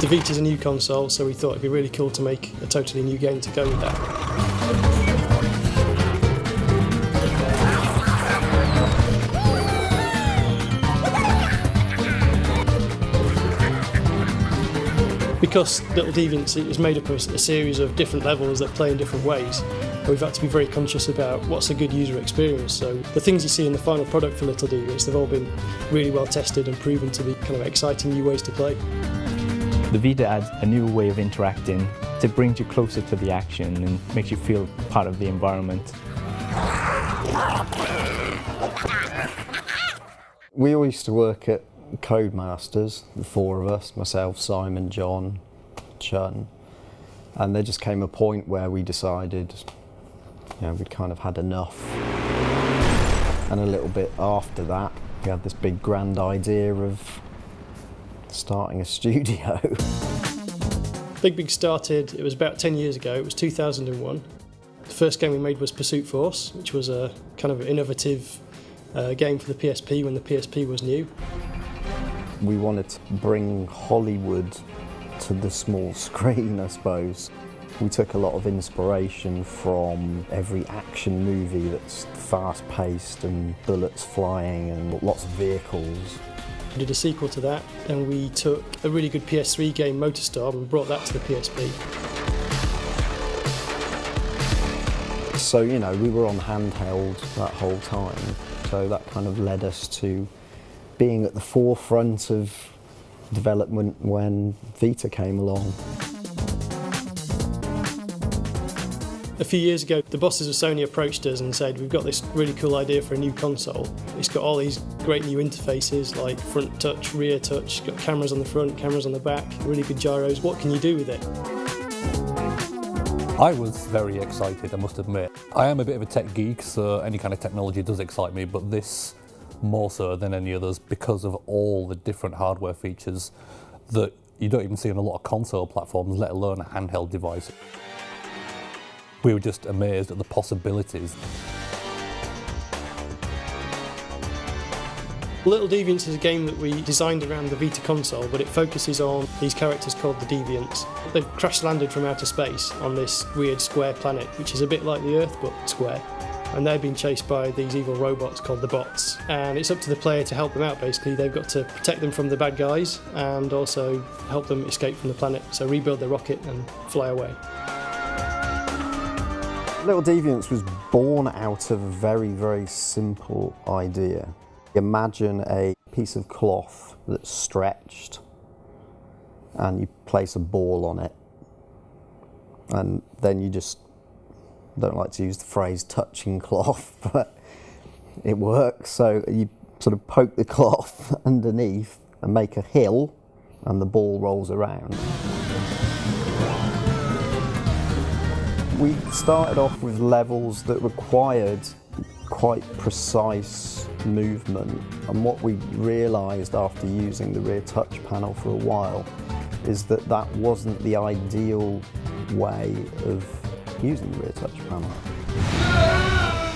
The Vita's a new console, so we thought it'd be really cool to make a totally new game to go with that. Because Little Deviants is made up of a series of different levels that play in different ways, we've had to be very conscious about what's a good user experience. So the things you see in the final product for Little Deviants, they've all been really well tested and proven to be kind of exciting new ways to play. The Vita adds a new way of interacting. It brings you closer to the action and makes you feel part of the environment. We all used to work at Codemasters, the four of us, myself, Simon, John, Chun, and there just came a point where we decided, we'd kind of had enough. And a little bit after that, we had this big grand idea of starting a studio. Big started, it was about 10 years ago, it was 2001. The first game we made was Pursuit Force, which was a kind of innovative game for the PSP when the PSP was new. We wanted to bring Hollywood to the small screen, I suppose. We took a lot of inspiration from every action movie that's fast-paced and bullets flying and lots of vehicles. We did a sequel to that, and we took a really good PS3 game, MotorStorm, and brought that to the PSP. So, we were on handheld that whole time, so that kind of led us to being at the forefront of development when Vita came along. A few years ago, the bosses of Sony approached us and said, we've got this really cool idea for a new console. It's got all these great new interfaces like front touch, rear touch, got cameras on the front, cameras on the back, really good gyros. What can you do with it? I was very excited, I must admit. I am a bit of a tech geek, so any kind of technology does excite me, but this more so than any others because of all the different hardware features that you don't even see on a lot of console platforms, let alone a handheld device. We were just amazed at the possibilities. Little Deviants is a game that we designed around the Vita console, but it focuses on these characters called the Deviants. They've crash-landed from outer space on this weird square planet, which is a bit like the Earth, but square. And they're being chased by these evil robots called the bots. And it's up to the player to help them out, basically. They've got to protect them from the bad guys and also help them escape from the planet. So rebuild their rocket and fly away. Little Deviants was born out of a very, very simple idea. Imagine a piece of cloth that's stretched and you place a ball on it, and then you just, don't like to use the phrase touching cloth, but it works. So you sort of poke the cloth underneath and make a hill and the ball rolls around. We started off with levels that required quite precise movement, and what we realised after using the rear touch panel for a while is that that wasn't the ideal way of using the rear touch panel.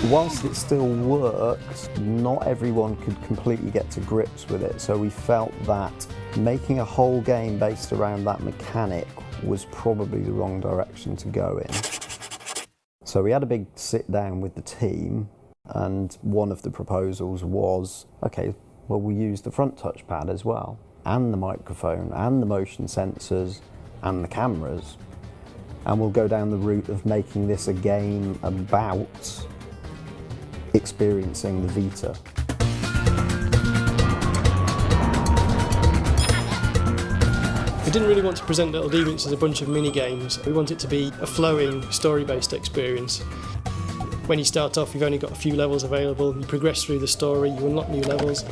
Whilst it still worked, not everyone could completely get to grips with it, so we felt that making a whole game based around that mechanic was probably the wrong direction to go in. So we had a big sit down with the team, and one of the proposals was, okay, well, we'll use the front touchpad as well, and the microphone, and the motion sensors, and the cameras, and we'll go down the route of making this a game about experiencing the Vita. We didn't really want to present Little Deviants as a bunch of mini-games. We want it to be a flowing, story-based experience. When you start off, you've only got a few levels available. You progress through the story, you unlock new levels,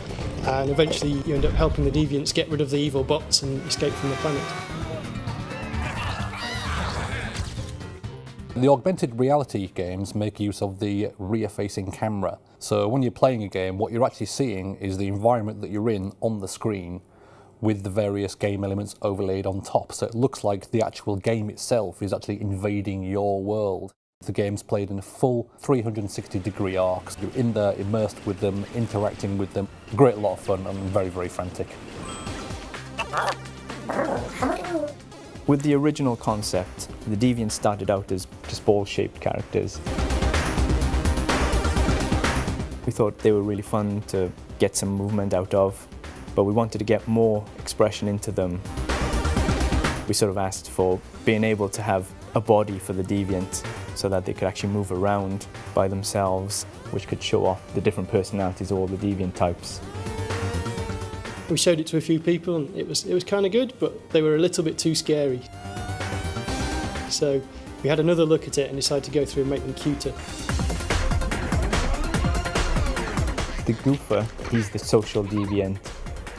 and eventually you end up helping the Deviants get rid of the evil bots and escape from the planet. The augmented reality games make use of the rear-facing camera. So when you're playing a game, what you're actually seeing is the environment that you're in on the screen with the various game elements overlaid on top. So it looks like the actual game itself is actually invading your world. The game's played in a full 360-degree arcs. You're in there, immersed with them, interacting with them. Great lot of fun and very, very frantic. With the original concept, the deviants started out as just ball-shaped characters. We thought they were really fun to get some movement out of, but we wanted to get more expression into them. We sort of asked for being able to have a body for the deviant so that they could actually move around by themselves, which could show off the different personalities of all the deviant types. We showed it to a few people and it was kind of good, but they were a little bit too scary. So we had another look at it and decided to go through and make them cuter. The goofer, he's the social deviant.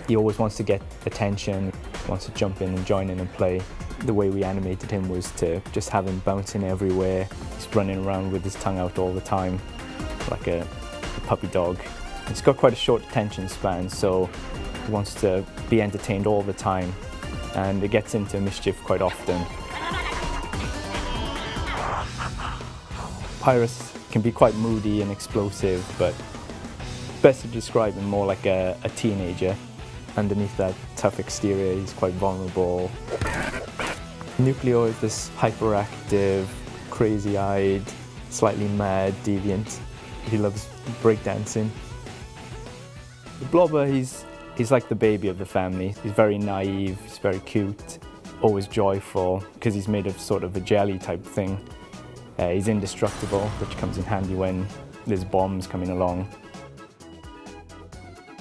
He always wants to get attention, wants to jump in and join in and play. The way we animated him was to just have him bouncing everywhere. He's running around with his tongue out all the time, like a puppy dog. He's got quite a short attention span, so he wants to be entertained all the time, and it gets into mischief quite often. Pyrus can be quite moody and explosive, but best to describe him more like a teenager. Underneath that tough exterior, he's quite vulnerable. Nucleo is this hyperactive, crazy-eyed, slightly mad deviant. He loves breakdancing. The Blobber, he's like the baby of the family. He's very naive, he's very cute, always joyful, because he's made of sort of a jelly type thing. He's indestructible, which comes in handy when there's bombs coming along.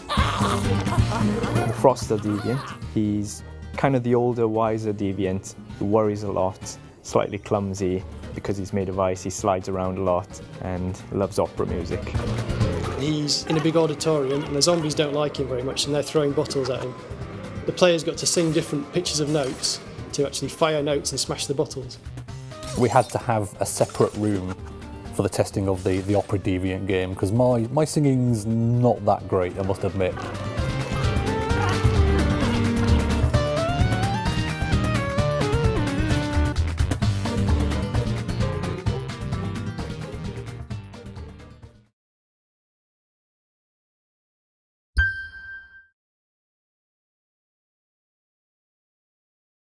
The Froster deviant, he's kind of the older, wiser deviant who worries a lot, slightly clumsy. Because he's made of ice, he slides around a lot and loves opera music. He's in a big auditorium and the zombies don't like him very much and they're throwing bottles at him. The player's got to sing different pitches of notes to actually fire notes and smash the bottles. We had to have a separate room for the testing of the opera deviant game because my singing's not that great, I must admit.